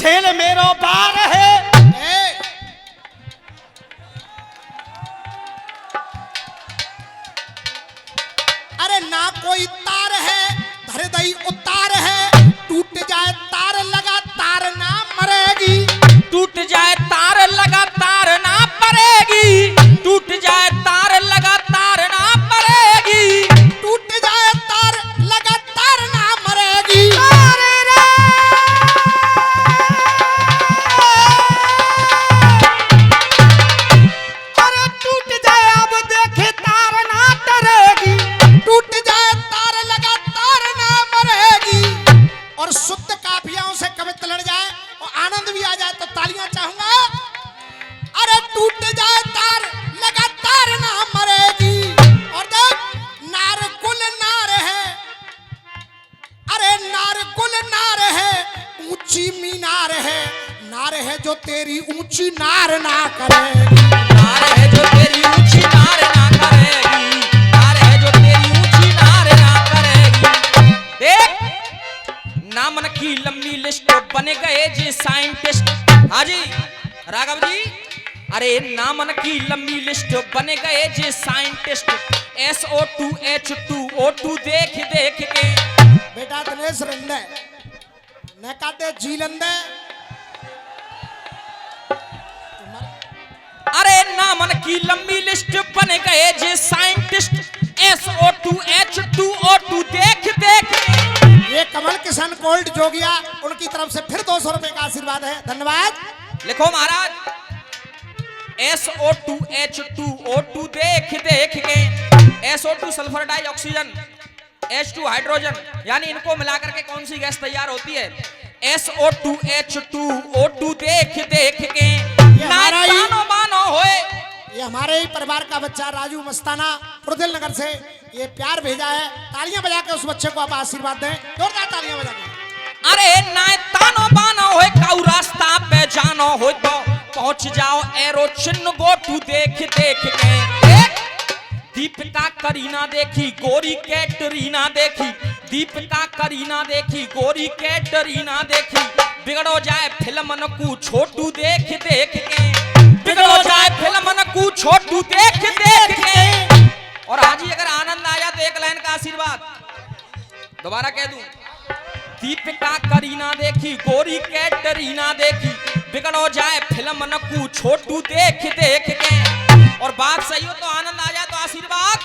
छेल मेरो बार है। अरे ना कोई तार है धर दई उतार है, टूट जाए तार लगा तार ना मरेगी। टूट जाए तार लगा तार ना पड़ेगी, टूट जाए तार लगा तार ना पड़ेगी, टूट जाए तार लगा तार ना मरेगी। अरे टूट जाए अब देखे तार ना टरेगी। टूट जाए तार लगा तार ना मरेगी। और शुद्ध काफियाओं से कविता लड़ जाए और आनंद भी आ जाए तो तालियां चाहूंगा। अरे टूट जाए तार लगा तार ना मरेगी। और देख नार कुल नार है, अरे नार कुल नार है, ऊंची मीनार है, नार है जो तेरी ऊंची नार ना करेगी। नार है जो तेरी ऊंची नार ना करेगी, नार है जो तेरी ऊंची नार ना करेगी। देख नामन की लंबी लिस्ट बने गए जी साइंटिस्ट। हाँ जी राघव जी, अरे नामन की लंबी लिस्ट बने गए जी साइंटिस्ट। SO2 H2O2 देख देख के। बेटा दिनेश रंडे न कहते जीलंदे। अरे नामन की लंबी लिस्ट बने गए जी साइंटिस्ट। SO2 H2O2 देख देख के। ये कमल किसान कोल्ड जोगिया उनकी तरफ से फिर 200 रुपए का आशीर्वाद है, धन्यवाद। लिखो महाराज SO2 H2O2 देख देख के। SO2 sulphur dioxygen, H2 hydrogen, यानी इनको मिलाकर के कौन सी गैस तैयार होती है? SO2 H2O2 देख देख के। हमारा ही- मानो मानो होए। ये हमारे ही परिवार का बच्चा राजू मस्ताना पुरदिल नगर से ये प्यार भेजा है। तालियां बजा के उस बच्चे को आप आशीर्वाद दें, जोरदार तालियां बजा के। अरे ना तानो बानो होए काऊ रास्ता पे जानो हो तो पहुंच जाओ एरो चिन्ह गोटू देख देख के। देख दीपिका करीना देखी गोरी कैटरीना देखी, दीपिका करीना देखी गोरी कैटरीना देखी। बिगड़ो जाए फिल्म को छोटू देख देख के, बिगड़ो जाए फिल्म को छोटू देख देख के। और हाजी अगर आनंद आया तो एक लाइन का आशीर्वाद दोबारा कह दूं। दीपिका करीना देखी गोरी कैटरीना देखी, बिगड़ो जाए फिल्म नकू छोटू देख देख के। और बात सही हो तो आनंद आ जाए तो आशीर्वाद।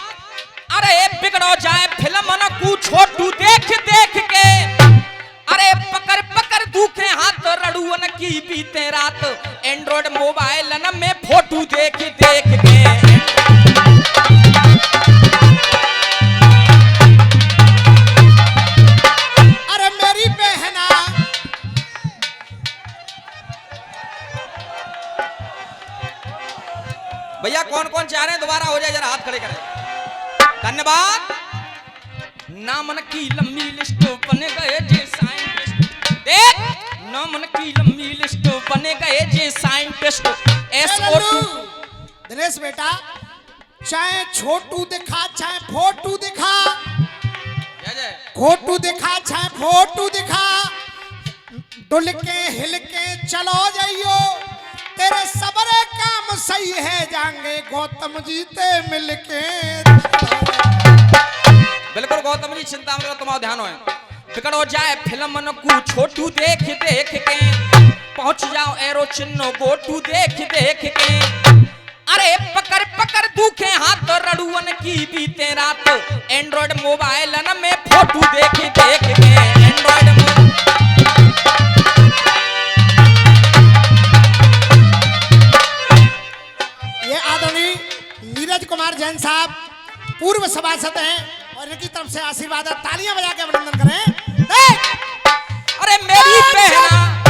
अरे बिगड़ो जाए फिल्म नकू छोटू देख देख के। अरे पकड़ पकड़ दुखे हाथ रड़ुअन की बीते रात, एंड्रॉइड मोबाइल न में फोटो देख देख के। अरे मेरी बहना भैया कौन कौन चाह रहे हैं दोबारा हो जाए, जरा हाथ खड़े करें। धन्यवाद। नामन की लंबी लिस्ट बने गए जे साइंटिस्ट। देख नामन की लंबी लिस्ट बने गए जे साइंटिस्ट। SO2 दिनेश बेटा चाहे छोटू दिखा चाहे फोटू दिखा, फोटू दिखा चाहे फोटू दिखा, डुल के हिल के चलो जाइयो, तेरे सबरे काम सही है जाएंगे गौतम जी ते मिलके। बिल्कुल गौतम जी चिंता मत करो, तुम्हारा ध्यान हो। बिगड़ो जाए फिल्म को छोटू देख देख के, पहुंच जाओ एरो चिन्ह गोटू देख देख के। अरे पकड़ पकड़ दुखे हाथ रड़ुअन की बीते रात, एंड्रॉइड मोबाइल न में फोटो देख देख के। एंड्रॉइड ये आदरणीय नीरज कुमार जैन साहब पूर्व सभासद हैं और इनकी तरफ से आशीर्वाद है, तालियां बजा के अभिनंदन करें। अरे मेरी बहना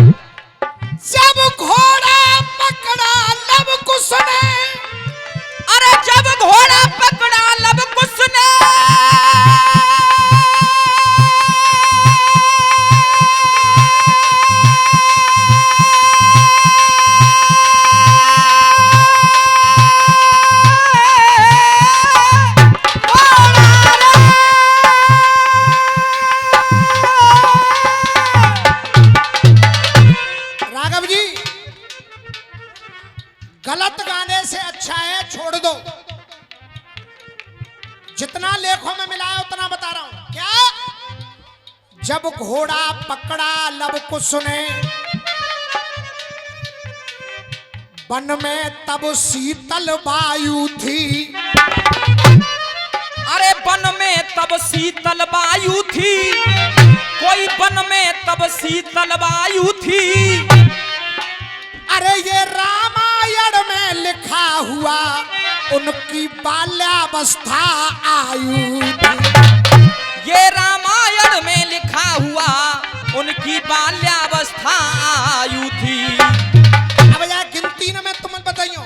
जब घोड़ा पकड़ा लब कुछ ने, अरे जब घोड़ा पकड़ा लब कुछ ने, गलत गाने से अच्छा है छोड़ दो। जितना लेखों में मिला है उतना बता रहा हूं। क्या? जब घोड़ा पकड़ा लब कुछ ने, वन में तब शीतल वायु थी। अरे वन में तब शीतल वायु थी, कोई वन में तब शीतल वायु थी। अरे ये रामायण में लिखा हुआ उनकी बाल्यावस्था आयु थी। ये रामायण में लिखा हुआ उनकी बाल्यावस्था आयु थी। अब यह गिनती न मैं तुम्हें बताइयो,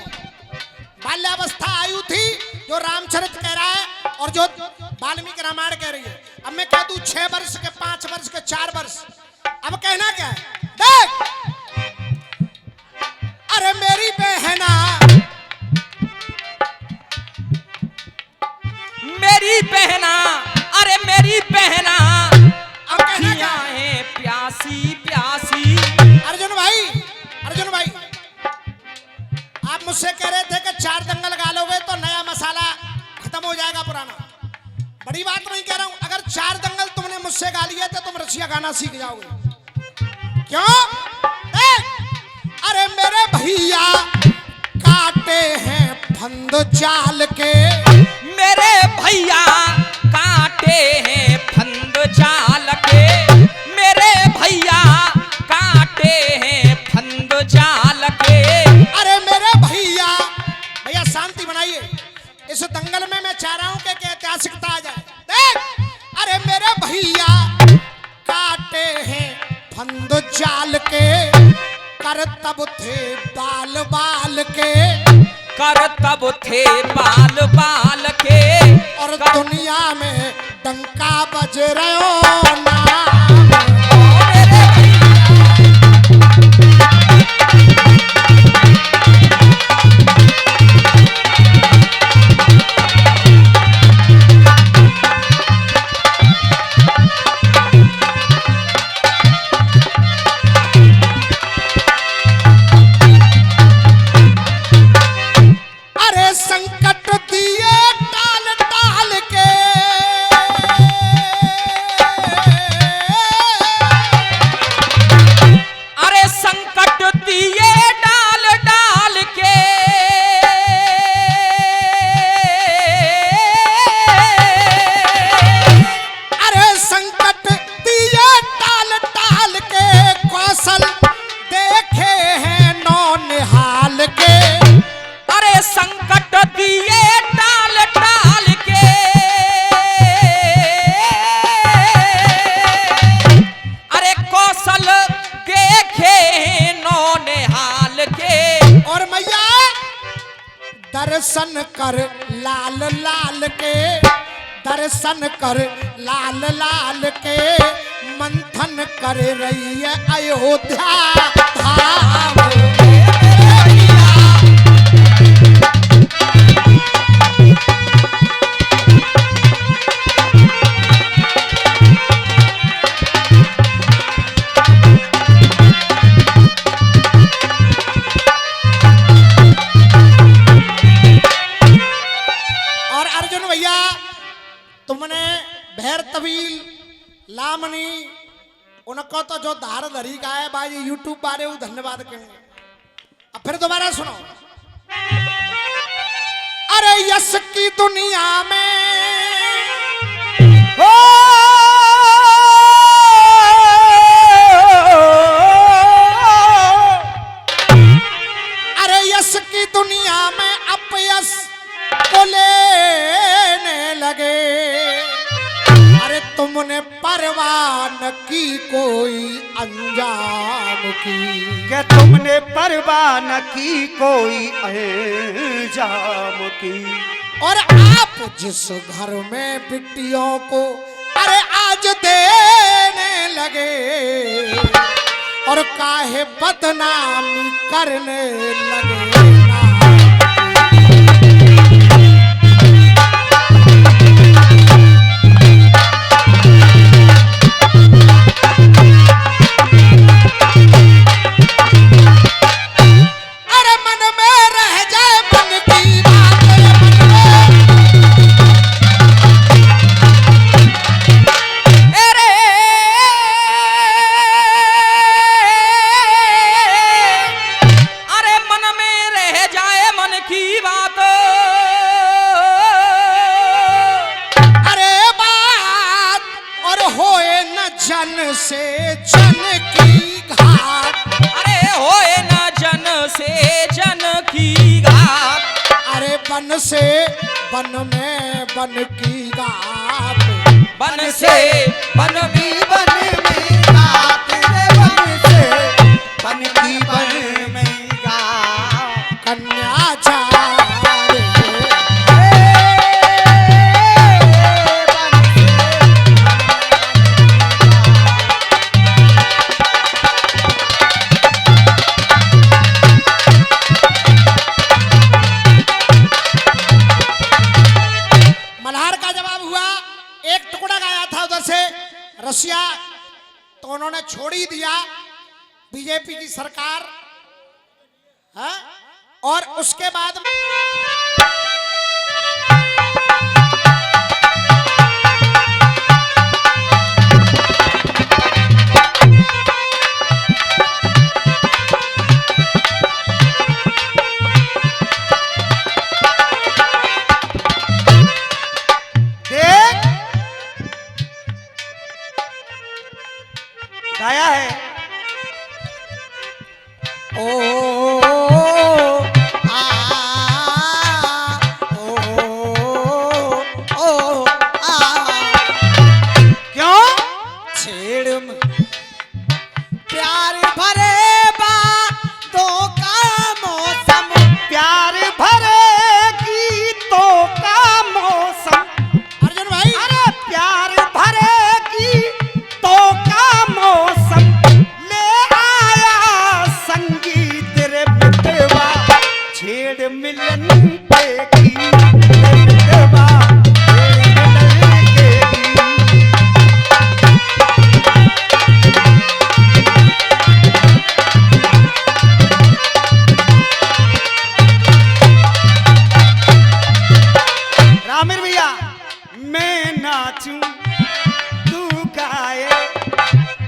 बाल्यावस्था आयु थी जो रामचरित कह रहा है और जो वाल्मीकि रामायण कह रही है। अब मैं कह दूं 6 वर्ष के, 5 वर्ष के, 4 वर्ष। अब कहना क्या है? देख, अरे मेरी बहना, मेरी बहना, अरे मेरी बहना, अब कहना क्या है? है प्यासी प्यासी। अर्जुन भाई, अर्जुन भाई, आप मुझसे कह रहे थे कि 4 दंगल गालोगे तो नया मसाला खत्म हो जाएगा पुराना। बड़ी बात नहीं कह रहा हूं। अगर 4 दंगल तुमने मुझसे गा लिए तो तुम रसिया गाना सीख जाओगे। क्यों? अरे मेरे भैया काटे हैं फंद जाल के, मेरे भैया काटे हैं फंद जाल के, मेरे भैया काटे हैं फंद जाल के। अरे मेरे भैया, भैया शांति बनाइए। इस दंगल में मैं चाह रहा हूं कि ऐतिहासिकता आ जाए। देख, अरे मेरे भैया काटे हैं फंद जाल के, कर तब थे बाल बाल के, कर तब थे बाल बाल के, और दुनिया में डंका बज रहो ना। संकट दिए टाल टाल के, अरे संकट दिए डाल डाल के, अरे संकट दिए टाल टाल के, कौशल देखे हैं नौनिहाल के। अरे संकट दिए डाल डाल के, अरे कौशल देखे नौनिहाल के। और मैया दर्शन कर लाल लाल के, दर्शन कर लाल लाल के, मंथन कर रही है अयोध्या धाम। तुमने भैर तवील लामनी उनको तो जो धार धरी का है भाई यूट्यूब बारे वो धन्यवाद कहेंगे। अब फिर दोबारा सुनो। अरे यश की दुनिया में हो, अरे यश की दुनिया में अपयश को लेने लगे। अरे तुमने परवाह न की कोई अंजाम की, क्या तुमने परवाह न की कोई अंजाम की। और आप जिस घर में बिटियों को अरे आज देने लगे, और काहे बदनामी करने लगे। अरे मन में रह बन से बन में बन की गात, बन से बन भी बन में गात रे बन से बन की बन में गात। कन्या चार मल्हार का जवाब हुआ। एक टुकड़ा गाया था उधर से रसिया, तो उन्होंने छोड़ ही दिया बीजेपी की सरकार है। और उसके बाद गाया है ओ आ ओ आ क्यों? छेड़ में प्यार भरे बातों का मौसम, प्यार भरे गीतों का मौसम। अर्जुन भाई अरे प्यार भरे गीतों का मौसम ले आया संगीत रे मितवा, छेड़ मिलन के गीत रे मितवा, छेड़ मिलन के गीत। रामिर भैया, मैं नाचूं तू गाए,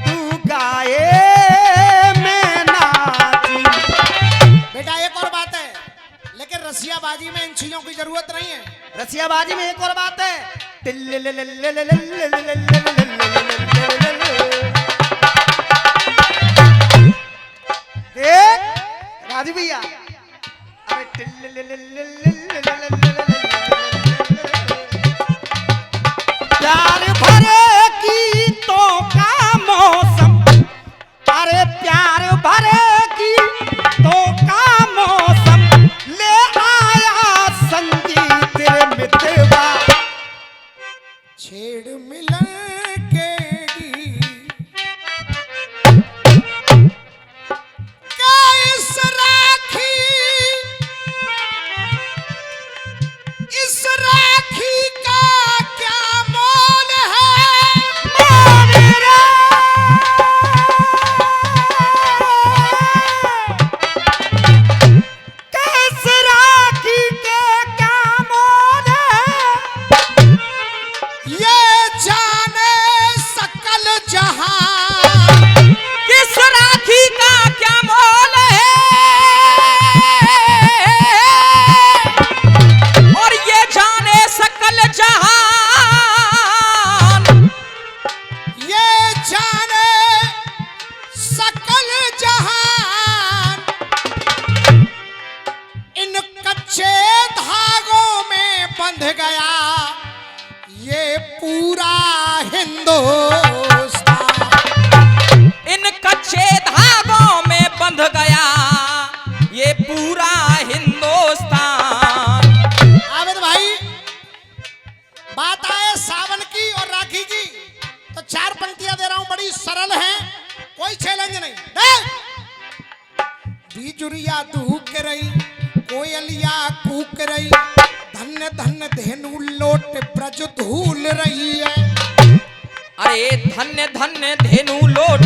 तू गाए मैं नाचूं। बेटा एक और बात है, लेकिन रसियाबाजी में इन चीजों की जरूरत नहीं है। रसियाबाजी में एक और बात है, देख राजू भैया, अरे प्यार भरे गीतों का मौसम, अरे प्यार भरे गीतों का मौसम ले आया संगीत रे मितवा, छेड़ मिलन के गीत। क्या इस राखी का क्या मोल है? किस राखी के क्या मोल है? ये जाने सकल जहां, किस राखी का क्या मोल है, और ये जाने सकल जहान। ये जाने सकल जहान, इन कच्चे धागों में बंध गया ये पूरा हिंदुस्तान। इन कच्चे धागों में बंध गया ये पूरा हिंदुस्तान। आबिद भाई, बात आए सावन की और राखी की, तो चार पंक्तियां दे रहा हूं, बड़ी सरल हैं, कोई चैलेंज नहीं। देख, बिजुरिया धूक रही, कोयलिया कूक रही, धन्य धन्य धेनु लोट ब्रज धूल रही है। अरे धन्य धन्य धेनु लोट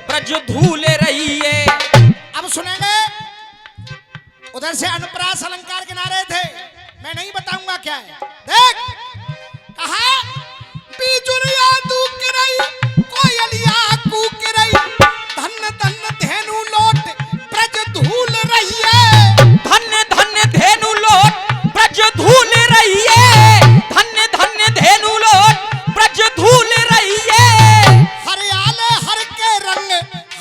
ब्रज धूल रही है। अब सुनेंगे, उधर से अनुप्रास अलंकार के नारे थे, मैं नहीं बताऊंगा क्या है। देख, कहा बिजुरिया धूक रही, कोयलिया कूक रही, धन्य धन्य धेनु लोट ब्रज धूल रही है। धन्य धन्य धेनु लोट ब्रज धूल रही है, धन्य धन्य धेनु लोट ब्रज धूल रही है। हरियाले हर के रंग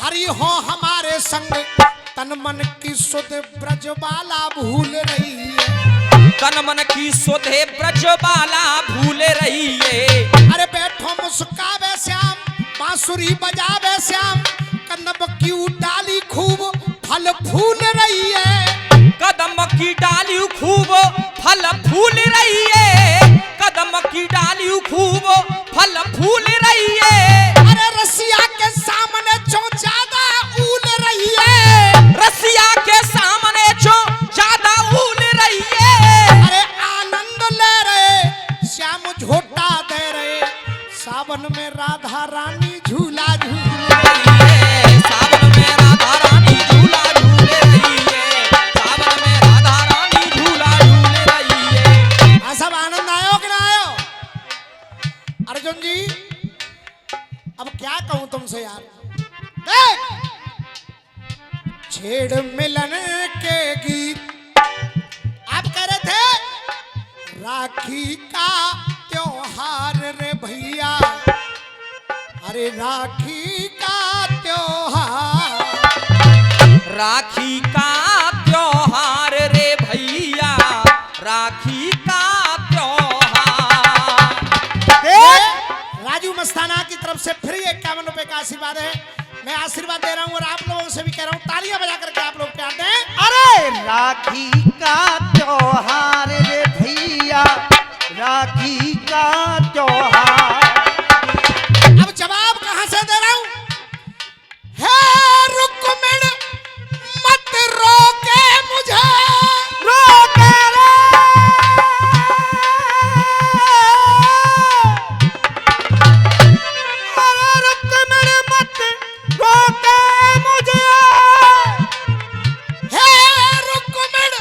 हरि हो हमारे संग, तन मन की सुध ब्रजबाला भूल रही है। तन मन की सोधे ब्रज बाला भूल रहिए। अरे बैठो मुस्कावे श्याम, बांसुरी बजावे श्याम, कदम की डाली खूब फल फूल रही है। कदम की डाली खूब फल फूल रही है, कदम की डाली खूब फल फूल रही है। अरे रसिया के सामने जो ज्यादा ऊल रही है, रसिया के सामने जो ज्यादा ऊल रही है। अरे आनंद ले रहे श्याम झोटा दे रहे, सावन में राधा रानी झूला झूल रही है। सावन में राधा रानी झूला झूल रही है, सावन में राधा रानी झूला झूल रही है। हाँ, सब आनंद आयो कि ना आयो? अर्जुन जी अब क्या कहूं तुमसे यार। देख छेड़ मिलन के गीत आप कह रहे थे, राखी का त्योहार रे भैया, अरे राखी का त्योहार, राखी का त्योहार रे भैया, राखी का त्योहार। राजू मस्ताना की तरफ से फिर 51 रुपए का आशीर्वाद है। मैं आशीर्वाद दे रहा हूँ और आप लोगों से भी कह रहा हूँ, तालियां बजा करके आप लोग प्यार दें। अरे राखी का त्योहार रे भैया, राखी का त्योहार। अब जवाब कहां से दे रहा हूं? हे रुक्मिण मत रोके मुझे, रोके रे, अरे रुक्मिण मत रोके मुझे, हे रुक्मिण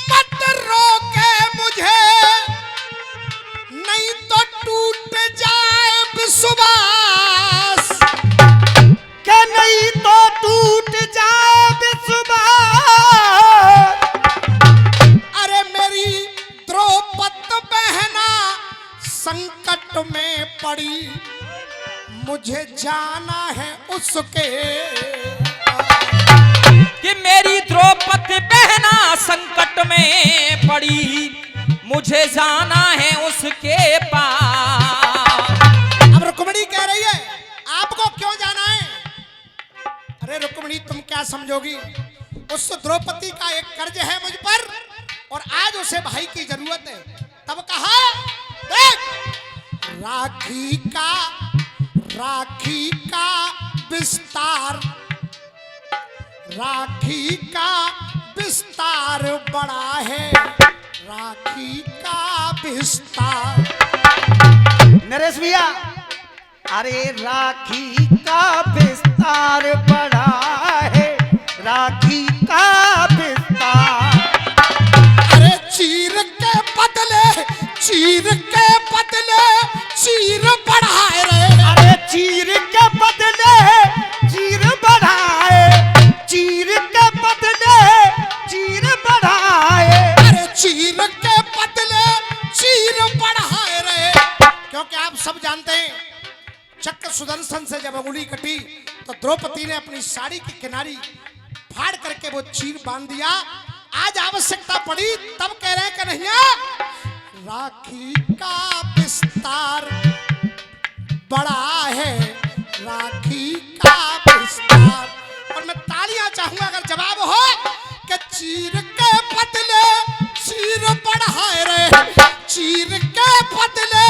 मत रोके मुझे, नहीं तो टूट जाए विश्वास, के नहीं तो टूट जाए विश्वास। अरे मेरी द्रौपदी बहना संकट में पड़ी, मुझे जाना है उसके, कि मेरी द्रौपदी बहना संकट में पड़ी, मुझे जाना है उसके पास। अब रुक्मिणी कह रही है आपको क्यों जाना है? अरे रुक्मिणी तुम क्या समझोगी, उस द्रौपदी का एक कर्ज है मुझ पर और आज उसे भाई की जरूरत है। तब कहा देख राखी का विस्तार, राखी का विस्तार बड़ा है, राखी का विस्तार। नरेश भैया, अरे राखी का विस्तार बड़ा है, राखी का विस्तार। अरे चीर के बदले चीर बढ़ाए रे, अरे चीर के बदले चीर बढ़ाए, चीर के बदले चीर बढ़ाए, अरे चीर के बदले चीर बढ़ाए रे। क्योंकि आप सब जानते हैं चक्र सुदर्शन से जब अंगुली कटी तो द्रौपदी ने अपनी साड़ी की किनारी फाड़ करके वो चीर बांध दिया। आज आवश्यकता पड़ी तब कह रहे हैं कन्हैया राखी का विस्तार बड़ा है, राखी का विस्तार। और मैं तालियां चाहूंगा अगर जवाब हो कि चीर के बदले चीर बढ़ाए रे, चीर के बदले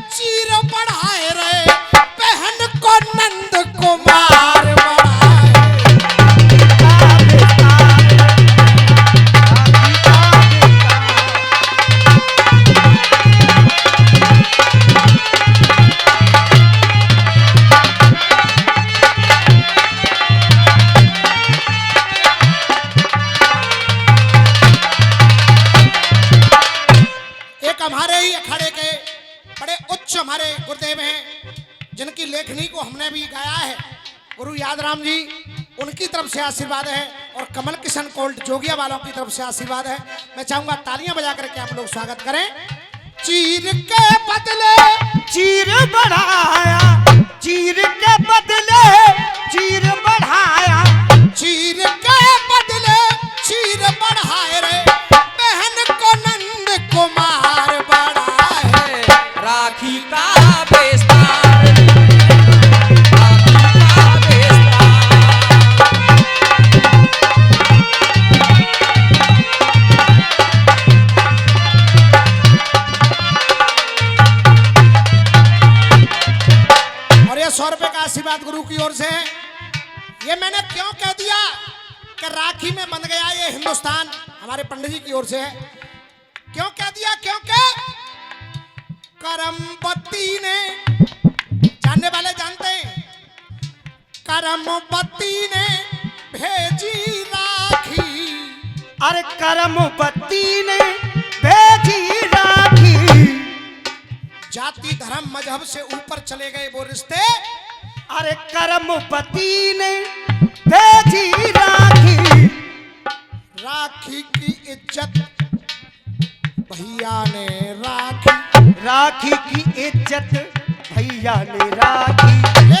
चीर बढ़ाए रे, बहन को नंद कुमार बढ़ाए। हमारे ही अखाड़े के बड़े उच्च हमारे गुरुदेव हैं जिनकी लेखनी को हमने भी गाया है, गुरु यादराम जी, उनकी तरफ से आशीर्वाद है और कमल किशन कोल्ड जोगिया वालों की तरफ से आशीर्वाद है। मैं चाहूंगा तालियां बजा करके आप लोग स्वागत करें। चीर के बदले चीर बढ़ाया, चीर के बदले चीर बढ़ाया, चीर के बदले चीर बढ़ाए रे, बहन को कह दिया कि राखी में बंध गया ये हिंदुस्तान, हमारे पंडित जी की ओर से है। क्यों कह दिया? क्योंकि करमपति ने, जानने वाले जानते हैं, करमपति ने भेजी राखी। अरे करमपति ने भेजी राखी, जाति धर्म मजहब से ऊपर चले गए वो रिश्ते। अरे करमपति ने भेजी राखी, राखी की इज्जत भैया ने राखी, राखी की इज्जत भैया ने राखी,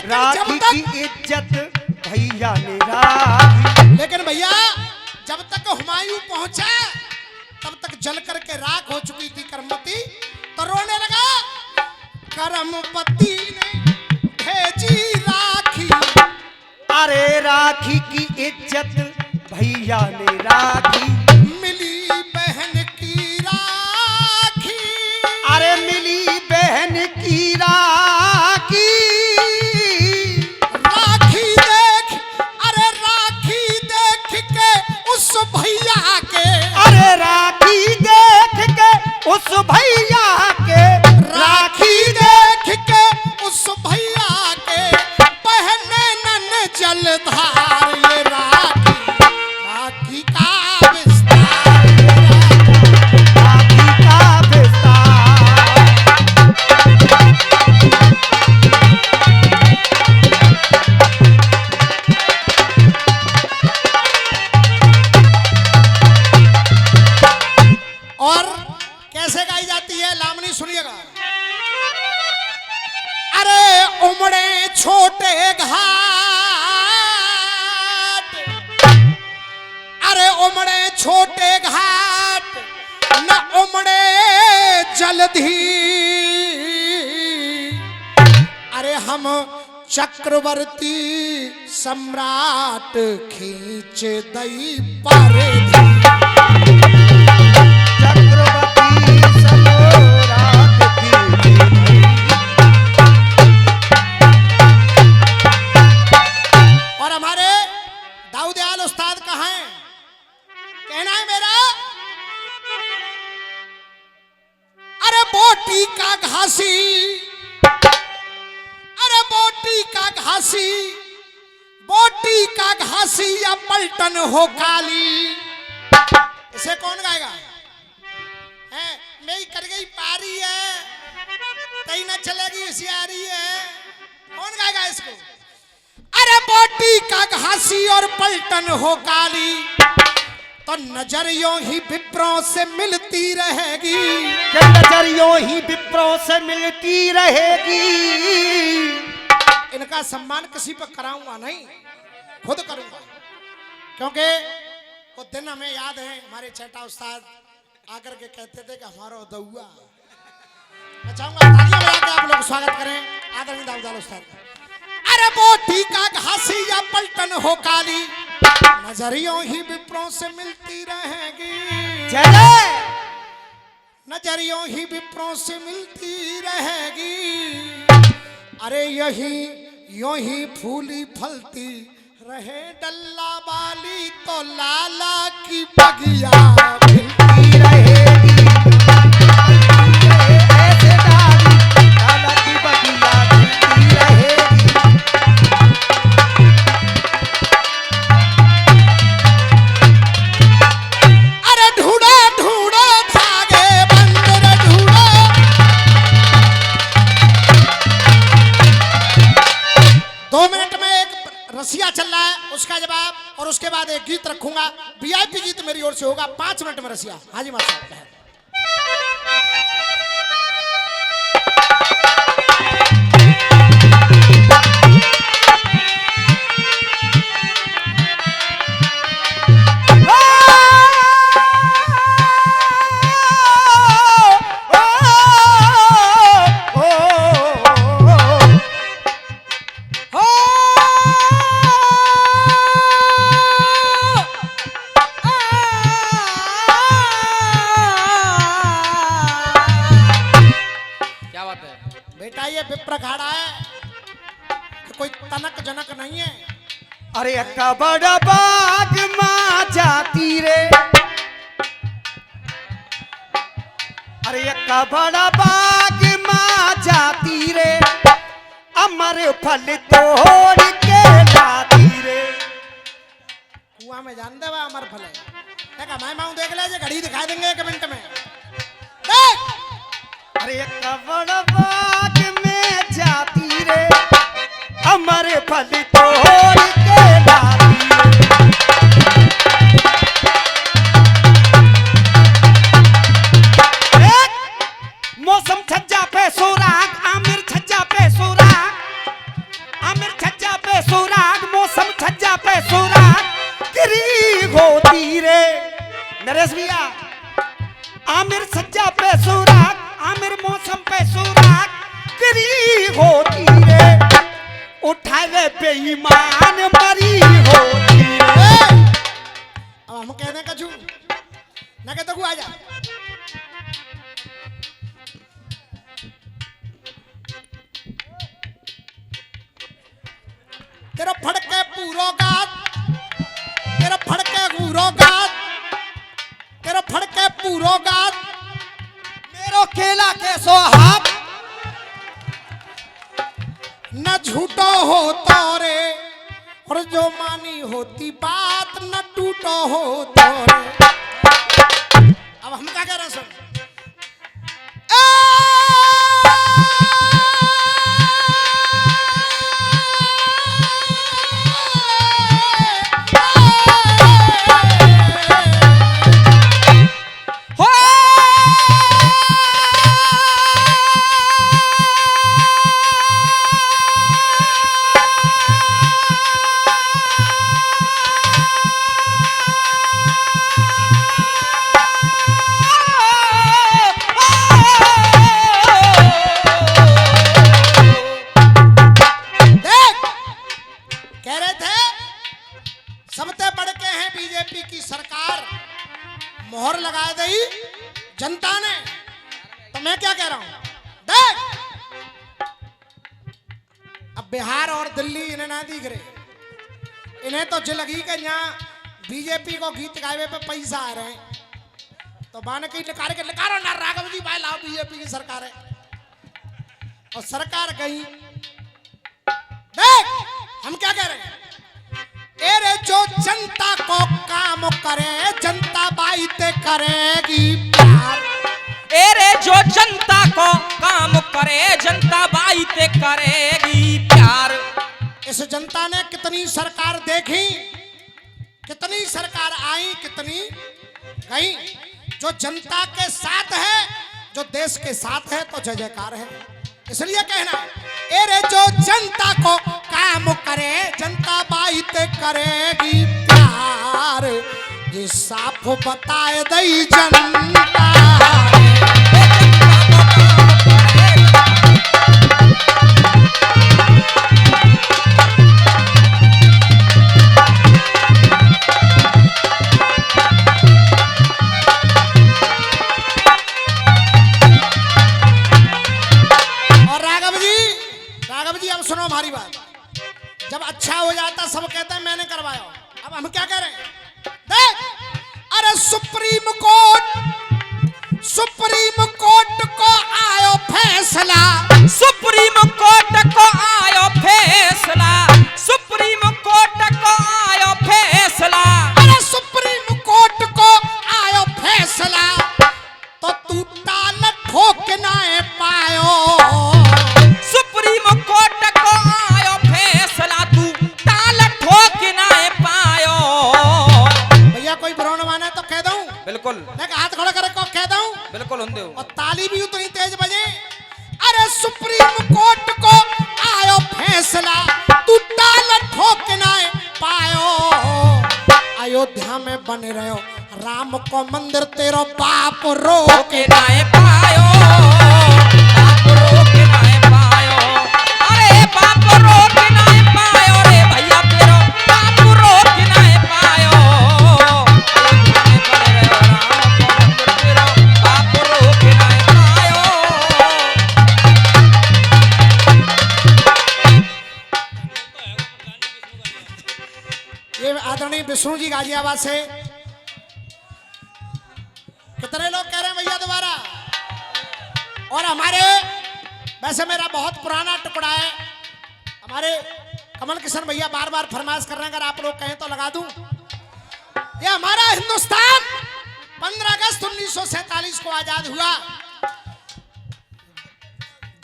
राखी की इज्जत भैया ने राखी। लेकिन भैया जब तक हुमायूं पहुंचा तब तक जल करके राख हो चुकी थी करमपति, तो रोने लगा। करमपति ने भेजी राखी, अरे राखी की इज्जत भैया ने राखी, मिली बहन की राखी, अरे मिली बहन की राखी, राखी देख, अरे राखी देख के उस भैया के, अरे राखी देख के उस भैया के, राखी देख के उस भैया के पहने नन जलधार। ये राखी, राखी का विस्तार, राखी का विस्तार। और कैसे गाई जाती है लावनी सुनिएगा। अरे उमड़े छोटे घाट, अरे उमड़े छोटे घाट, न उमड़े जलधि, अरे हम चक्रवर्ती सम्राट खींच दई पारधी। चक्रवर्ती सम्राट की और हमारे दाऊदयाल उस्ताद कहाँ हैं? कहना है मेरा, अरे बोटी का घासी, अरे बोटी का घासी, बोटी का घासी या पलटन हो काली। इसे कौन गाएगा? हैं, मैं कर गई पारी है, कहीं ना चलेगी होशियारी है, कौन गाएगा इसको? अरे बोटी का घासी और पलटन हो काली, तो नजर यूं ही विप्रों से मिलती रहेगी, के नजर यूं ही विप्रों से मिलती रहेगी। इनका सम्मान किसी पर कराऊंगा नहीं, खुद करूंगा। क्योंकि वो दिन हमें याद है, हमारे छठा उस्ताद आकर के कहते थे कि हमारा दौआ। मैं चाहूंगा तालियां बजा के आप लोग स्वागत करें आदरणीय दाऊदयाल उस्ताद का। अरे बोटी का घासी या पलटन हो काली, नजरियों ही विप्रों से मिलती रहेगी, जय नजरियों ही विप्रों से मिलती रहेगी। अरे यही यूं ही फूली फलती रहे डल्ला वाली, तो लाला की बगिया मिलती रहेगी, ऐसे डाली लाला की बगिया मिलती रहेगी। अरे ढूंढो ढूंढो भागे बंदर ढूंढो, 2 मिनट में एक रसिया चल रहा है, उसका जवाब, और उसके बाद एक गीत रखूंगा, वीआईपी गीत मेरी ओर से होगा, 5 मिनट में रसिया। हाजी मास्टर। अरे अक्का बड़ा बाग माँ जाती रे, अरे अक्का बड़ा बाग माँ जाती रे, अमर फल तोड़ के लाती रे। कुआं में जान दे अमर फल है। देखा मैं माऊं देख ले, घड़ी दिखा देंगे 1 मिनट में। देख अरे अक्का बड़ा बाग में जाती रे, अमर फल तोड़ के लाती रे। मौसम छज्जा पे सोराग, आमिर छज्जा पे सोराग, आमिर छज्जा पे सोराग, मौसम छज्जा पे सोराग, गिरी होती रे। नरेश भैया, आमिर छज्जा पे सोराग, आमिर मौसम पे सोराग, गिरी होती रे, उठा ले बेईमान मरी होती रे। अब हम कहने का झूठ ना कहते को आ जा। तेरा फड़के पूरो गात, तेरा फड़के पूरो गात, तेरा फड़के पूरो गात, मेरो केला के सो हाथ, न झूठो हो तो रे, और जो मानी होती बात न टूटो हो तो रे। अब हम क्या कह रहे हैं सुन। बीजेपी की सरकार मोहर लगा दी जनता ने, तो मैं क्या कह रहा हूं। देख अब बिहार और दिल्ली इन्हें ना दिख रहे, इन्हें तो लगी कि यहाँ बीजेपी को गीत गावे पे पैसा आ रहे हैं, तो बाने की लकार के लकारो ना राघव जी भाई लाओ बीजेपी की सरकार है, और सरकार गई। देख हम क्या कह रहे हैं, एरे जो जनता को काम करे जनता बाइते करेगी प्यार। एरे जो जनता को काम करे जनता बाइते करेगी प्यार। इस जनता ने कितनी सरकार देखी, कितनी सरकार आई, कितनी गई। जो जनता के साथ है, जो देश के साथ है, तो जय जयकार है। इसलिए कहना एरे जो जनता को काम करे जनता बाइते करेगी प्यार, ये साफ बताए दई जनता। सुनो हमारी बात, जब अच्छा हो जाता सब कहते हैं मैंने करवाया। अब हम क्या कह रहे हैं, देख अरे सुप्रीम कोर्ट को आयो फैसला, सुप्रीम कोर्ट को आयो फैसला, सुप्रीम कोर्ट को आयो फैसला। अरे सुप्रीम कोर्ट को आयो फैसला, तो तू ताल ठोक ना पायो। सुप्रीम कोर्ट को आयो फैसला, तू ताल ठोक ना पायो। भैया कोई ब्रांड माने तो कह दूं, बिल्कुल देख हाथ खड़ा करके को कह दूं, बिल्कुल होंदे हो, और ताली भी उतनी तेज बजे। अरे सुप्रीम कोर्ट को आयो फैसला, तू ताल ठोक ना पायो। अयोध्या में बने रहो राम को मंदिर, तेरो बाप रोक ना पायो, बाप रोक ना पायो। अरे बाप रोक ना पायो रे भैया, तेरो बाप रोक ना पायो। तेरो बाप रोक ना पायो। विष्णु जी गाजियाबाद से। कितने लोग कह रहे हैं भैया दोबारा? और हमारे, वैसे मेरा बहुत पुराना टुकड़ा है, हमारे कमल किशन भैया बार बार फरमाइश कर रहे हैं, अगर आप लोग कहें तो लगा दूं। ये हमारा हिंदुस्तान 15 अगस्त 1947 को आजाद हुआ।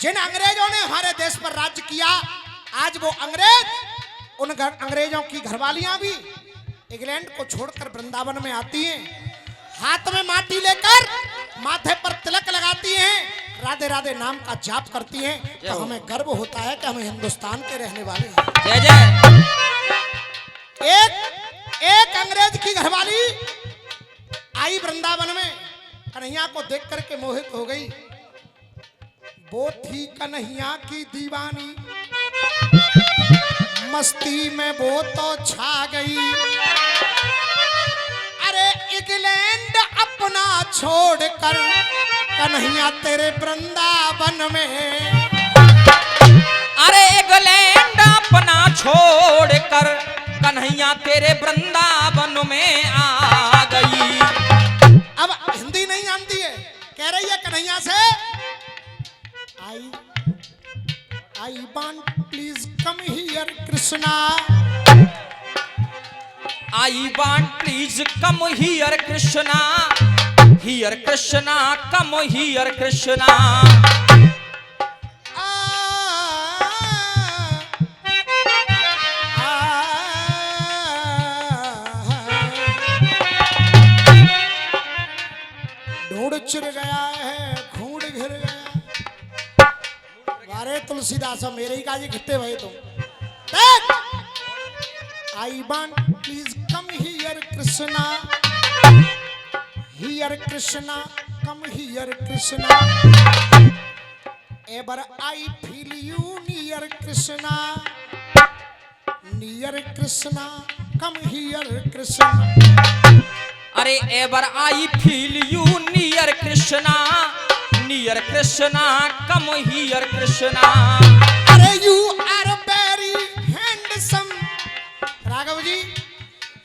जिन अंग्रेजों ने हमारे देश पर राज्य किया, आज वो अंग्रेज, उन अंग्रेजों की घरवालियां भी इंग्लैंड को छोड़कर वृंदावन में आती हैं, हाथ में माटी लेकर माथे पर तिलक लगाती हैं, राधे राधे नाम का जाप करती हैं। तो हमें गर्व होता है कि हम हिंदुस्तान के रहने वाले हैं। जय जय। एक अंग्रेज की घरवाली आई वृंदावन में, कन्हैया को देख करके मोहित हो गई। वो थी कन्हैया की दीवानी, मस्ती में वो तो छा गई। अरे इंग्लैंड अपना छोड़कर कन्हैया तेरे वृंदावन में, अरे इंग्लैंड अपना छोड़कर कन्हैया तेरे वृंदावन में आ गई। अब हिंदी नहीं जानती है, कह रही है कन्हैया से, I want please come here Krishna, I want please come here Krishna, here Krishna, come here Krishna। ढूंढ चिर गया है, घूंड घिर गया। अरे तुलसीदास मेरे ही काजी घिट्टे भाई तुम। I want please come here Krishna, here Krishna, come here Krishna, ever I feel you near Krishna, near Krishna, come here Krishna। अरे ever I feel you near Krishna, near Krishna, come here Krishna। अरे you are very handsome। Raghav ji,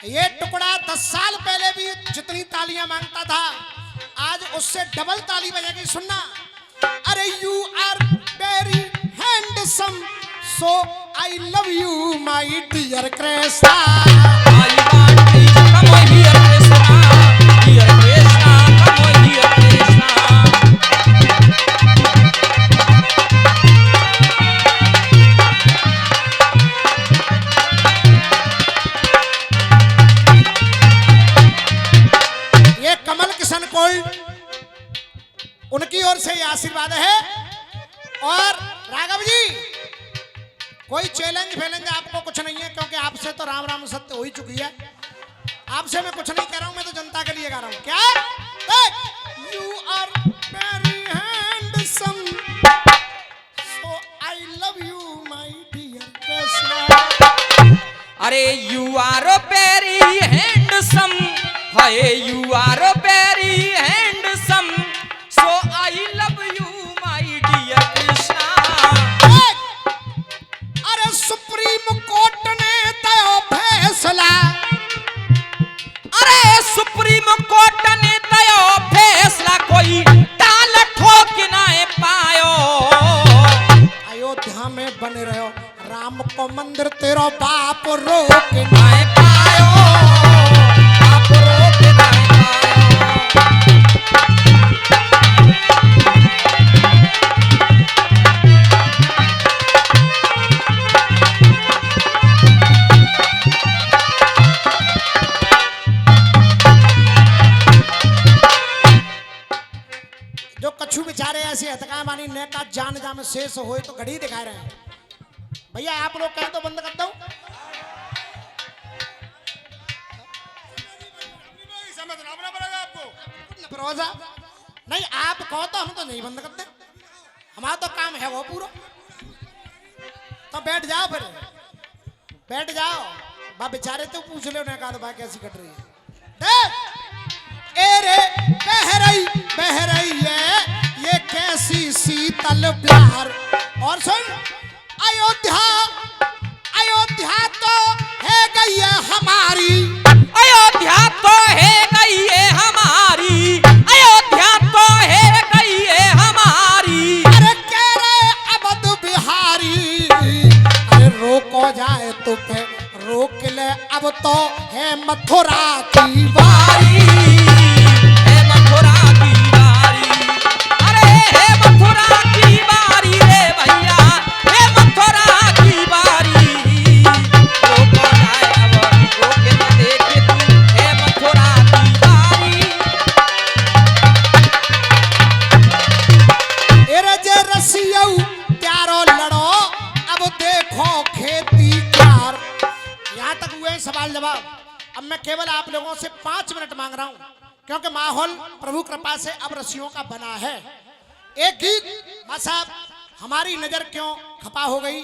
ये टुकड़ा 10 साल पहले भी जितनी तालियां मांगता था, आज उससे डबल ताली बजेगी। सुनना, अरे you are very handsome, so I love you my dear Krishna। I want please come here Krishna, here Krishna, come here Krishna। ये कमल किशन कोल्ड, उनकी ओर से ये आशीर्वाद है। और राघव जी, कोई चैलेंज फैलेंज आपको कुछ नहीं है, क्योंकि आपसे तो राम राम सत्य हो ही चुकी है। आपसे मैं कुछ नहीं कह रहा हूं, मैं तो जनता के लिए गा रहा हूं। क्या? You are very handsome, so I love you my dear Krishna. अरे you are very handsome, hi you are very handsome, so I love you my dear Krishna। अरे सुप्रीम कोर्ट ने दिया फैसला, अरे सुप्रीम कोर्ट ने दिया फैसला, कोई टाल ठोक ना पायो। अयोध्या में बने रहो, राम को मंदिर तेरा बाप रोक ना ना पायो, आप रोक ना पायो। जो कछु बेचारे ऐसे हथका मानी ने का जान जा में शेष होए तो घड़ी दिखा रहे हैं। भैया आप लोग कहें तो बंद कर दो। भरोसा नहीं, आप कहो तो हम तो नहीं बंद करते, हमारा तो काम है वो पूरा। तो बैठ जाओ, फिर बैठ जाओ। बा बेचारे तो पूछ लो ना, का कैसी कट रही है। एरे बह रही है ये कैसी शीतल प्यार। और सुन, अयोध्या तो है गई है हमारी, रोक ले अब तो है मथुरा की बारी। है मथुरा की बारी, अरे है मथुरा की बारी रे भैया, है मथुरा की बारी। रोको जाए अब, रोके तो देखे तू, है मथुरा की बारी। एरे जे रसियऊ प्यारो लड़ो, अब देखो खेती कार। यहाँ तक हुए सवाल जवाब। अब मैं केवल आप लोगों से 5 मिनट मांग रहा हूं, क्योंकि माहौल प्रभु कृपा से अब रसियों का बना है। एक गीत मां साहब, हमारी नजर क्यों खपा हो गई।